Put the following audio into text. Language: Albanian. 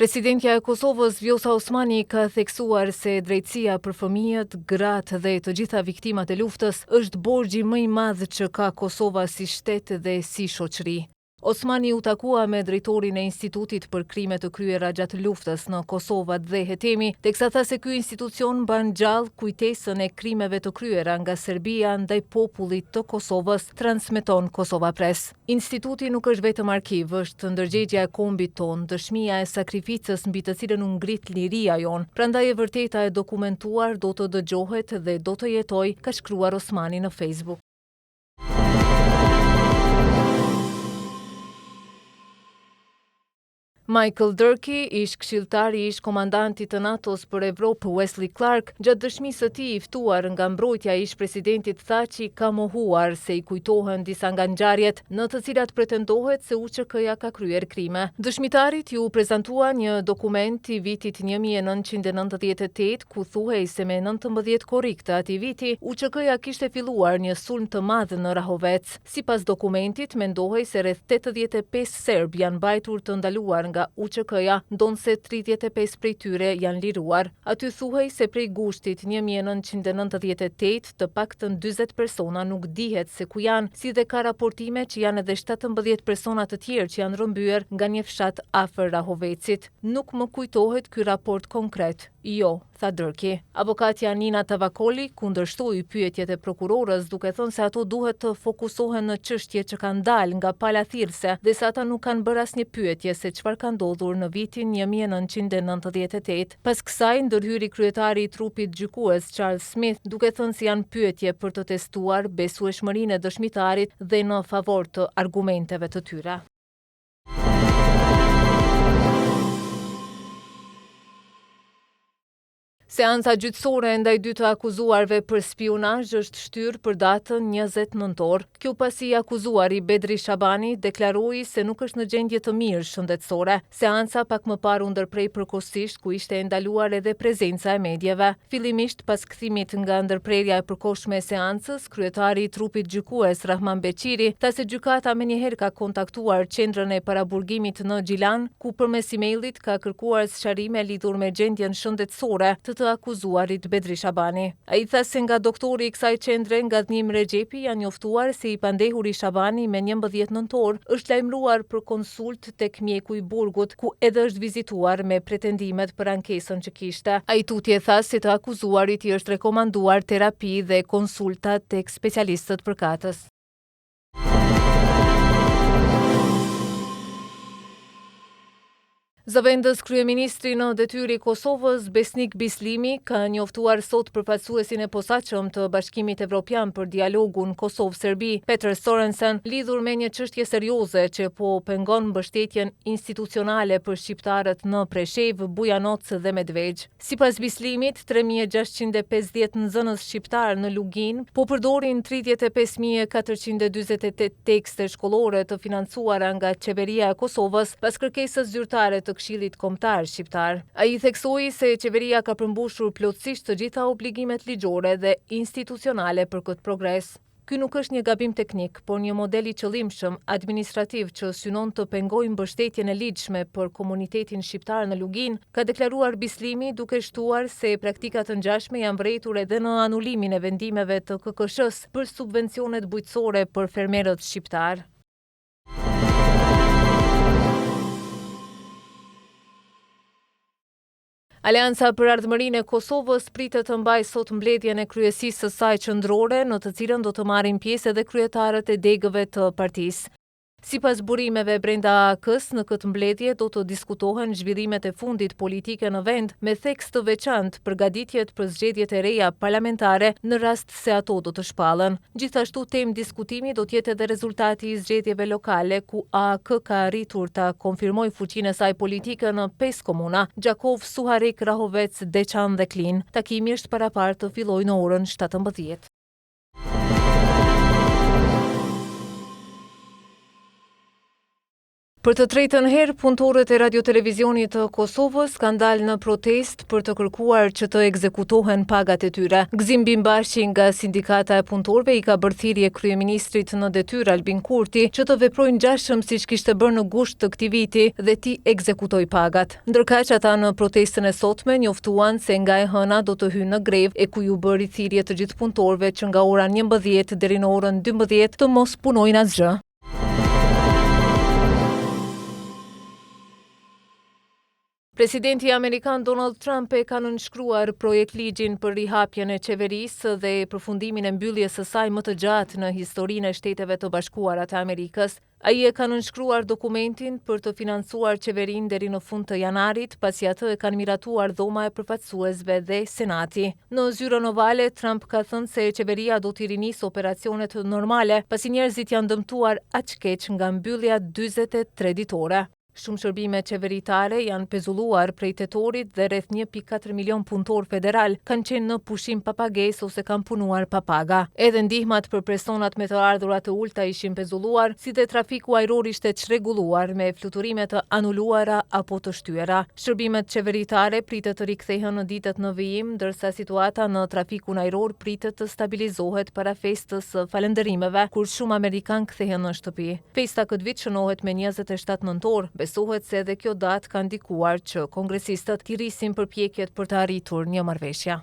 Presidentja e Kosovës Vjosa Osmani ka theksuar se drejtësia për fëmijët, gratë dhe të gjitha viktimat e luftës është borxhi më i madh që ka Kosova si shtet dhe si shoqëri. Osmani u takua me drejtorin e Institutit për krime të kryera gjatë luftës në Kosova dhe Hetemi, teksa tha se ky institucion mban gjallë kujtesën e krimeve të kryera nga Serbia ndaj popullit të Kosovës, transmeton Kosova Press. Instituti nuk është vetëm arkiv, është ndërgjegjja e kombit ton, dëshmia e sakrificës mbi të cilën u ngrit liria jon. Prandaj e vërteta e dokumentuar do të dëgjohet dhe do të jetoj, ka shkruar Osmani në Facebook. Michael Durkee, ish këshilltari i ish komandantit të NATO-s për Evropë Wesley Clark, gjatë dëshmisë së tij i ftuar nga mbrojtja e ish presidentit tha që ka mohuar se i kujtohen disa nga ngjarjet në të cilat pretendohet se UÇK-ja ka kryer krime. Dëshmitarit ju prezantua një dokument i vitit 1998 ku thuhej se me 19 korrik të atij viti UÇK-ja kishte filluar një sulm të madh në Rahovec. Sipas dokumentit mendohej se rreth 85 serb janë mbajtur të ndaluar nga UÇK-ja, ndonse 35 prej tyre janë liruar. Aty thuhej se prej gushtit 1998 të paktën 40 persona nuk dihet se ku janë, si dhe ka raportime që janë edhe 17 persona të tjerë që janë rrëmbyer nga një fshat afër Rahovecit. Nuk më kujtohet ky raport konkret. Jo, tha Durkee. Avokatja Nina Tavakoli kundërshtoi pyetjet e prokurorës duke thënë se ato duhet të fokusohen në çështje që kanë dalë nga pala thirrse dhe se ata nuk kanë bërë asnjë pyetje se çfarë ka ndodhur në vitin 1998. Pas kësaj ndërhyri kryetari i trupit gjykues Charles Smith duke thënë se janë pyetje për të testuar besueshmërinë e dëshmitarit dhe në favor të argumenteve të tyre. Seanca gjyqësore ndaj dy të akuzuarve për spionazh është shtyrë për datën 20 nëntor. Kjo pasi i akuzuari Bedri Shabani deklaroi se nuk është në gjendje të mirë shëndetësore. Seanca pak më parë u ndërprej përkohësisht ku ishte ndaluar edhe prezenca e medjeve. Fillimisht pas kthimit nga ndërprerja e përkohshme e seancës, kryetari i trupit gjykues Rahman Beqiri tha se gjykata menjëherë ka kontaktuar qendrën e paraburgimit në Gjilan, ku përmes emailit ka kërkuar sqarime lidhur me gjendjen shëndetësore të akuzuarit Bedri Shabani. Ai tha se nga doktori i kësaj qendre Ngadnim Rexhepi janë njoftuar se i pandehuri Shabani me 11 nëntor është lajmëruar për konsult tek mjeku i Burgut, ku edhe është vizituar me pretendimet për ankesën që kishte. Ai tutje tha se të akuzuarit i është rekomanduar terapi dhe konsulta tek specialistët përkatës. Zëvendës kryeministri në detyrë i Kosovës, Besnik Bislimi, ka njoftuar sot përfaqësuesin e posaçëm të Bashkimit Evropian për dialogun Kosovë-Serbi, Peter Sorensen, lidhur me një çështje serioze që po pengon mbështetjen institucionale për shqiptarët në Preshevë, Bujanoc dhe Medvegjë. Sipas Bislimit, 3650 nxënës shqiptar në Lugin po përdorin 35448 tekste shkollore të financuara nga qeveria e Kosovës pas kërkesës zyrtare të Këshillit Kombëtar Shqiptar. Ai theksoi se qeveria ka përmbushur plotësisht të gjitha obligimet ligjore dhe institucionale për këtë progres. Ky nuk është një gabim teknik, por një model i qëllimshëm administrativ që synon të pengojë mbështetjen e ligjshme për komunitetin shqiptar në Lugin, ka deklaruar Bislimi duke shtuar se praktika të ngjashme janë vërejtur edhe në anulimin e vendimeve të KKSH-s për subvencionet bujqësore për fermerët shqiptar. Aleanca për Ardhmërinë e Kosovës pritet të mbajë sot mbledhjen e kryesisë së saj qendrore, në të cilën do të marrin pjesë edhe kryetarët e degëve të partisë. Sipas burimeve brenda AK-s, në këtë mbledhje do të diskutohen zhvillimet e fundit politike në vend, me theks të veçantë përgatitjet për zgjedhjet e reja parlamentare në rast se ato do të shpallen. Gjithashtu temë diskutimi do të jetë edhe rezultati i zgjedhjeve lokale, ku AK ka arritur ta konfirmojë fuqinë e saj politike në 5 komuna: Gjakov, Suharik, Rahovec, Deçan dhe Klin. Takimi është paraparë të fillojë në orën 17. Për të tretën herë, punëtorët e radio-televizionit të Kosovës kanë dalë në protest për të kërkuar që të ekzekutohen pagat e tyre. Gzim Bimbashi nga sindikata e punëtorëve i ka bërë thirrje kryeministrit në detyrë Albin Kurti që të veprojnë ngjashëm siç kishte bërë në gusht të këtij viti dhe t'i ekzekutoj pagat. Ndërkaq ata në protestën e sotme njoftuan se nga e hëna do të hyjnë në grevë e ku ju bëri thirrje të gjithë punëtorëve që nga ora 11 deri në orën 12 të mos punojnë asgjë. Presidenti Amerikan Donald Trump e ka nënshkruar projekt ligjin për rihapjen e qeverisë dhe përfundimin e mbylljes së saj më të gjatë në historinë e Shteteve të Bashkuara të Amerikës. Ai e ka nënshkruar dokumentin për të financuar qeverinë deri në fund të janarit, pasi atë e kanë miratuar Dhoma e Përfaqësuesve dhe Senati. Në zyrën ovale, Trump ka thënë se qeveria do t'i rinisë operacionet normale, pasi njerëzit janë dëmtuar aq keq nga mbyllja 43 ditore. Shumë shërbime qeveritare janë pezulluar prej tetorit dhe rreth 1.4 milion punëtor federal kanë qenë në pushim pa pagesë ose kanë punuar pa paga. Edhe ndihmat për personat me të ardhura të ulta ishin pezulluar, si dhe trafiku ajror ishte çrregulluar me fluturime të anuluara apo të shtyera. Shërbimet qeveritare pritet të rikthehen në ditët në vijim, ndërsa situata në trafikun ajror pritet të stabilizohet para festës së falënderimeve, kur shumë amerikan kthehen në shtëpi. Festa këtë vit shënohet me 27 nëntor. Besohet se edhe kjo datë ka ndikuar që kongresistët t'i rrisin përpjekjet për të arritur një marrëveshje.